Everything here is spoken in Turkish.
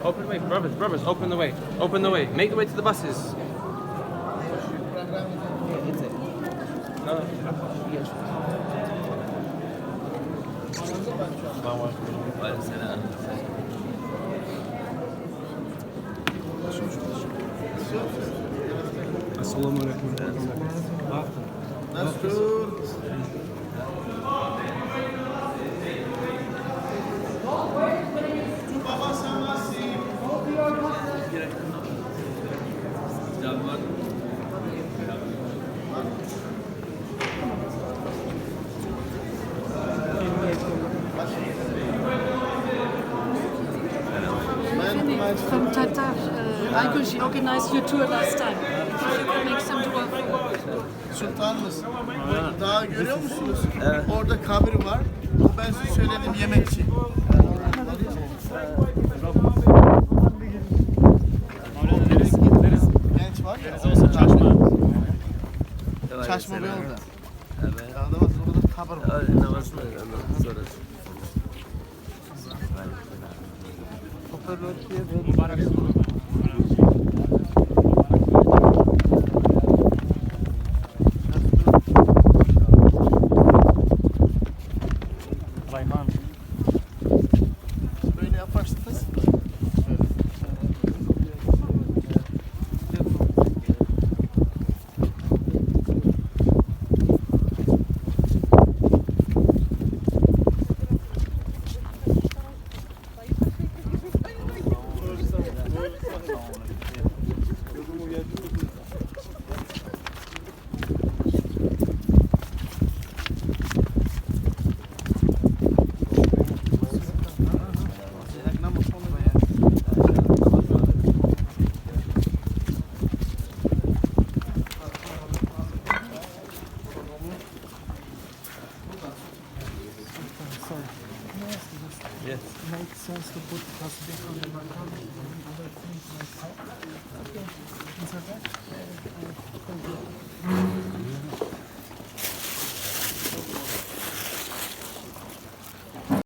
Open the way, brothers, open the way. Open the way. Make the way to the buses. No. Assalamu alaikum. Nasıl? From Tatar, Aygün organized your tour last time. You can make some tour. Sultanımız. Daha görüyor musunuz? Evet. Orada kabir var. Bu ben size söyledim yemekçi. Genç var ya. Çeşme bir orada. Evet. Orada kabir var. Böyle yaparsınız. Makes sense to put tasbih on the maqam and other things like that.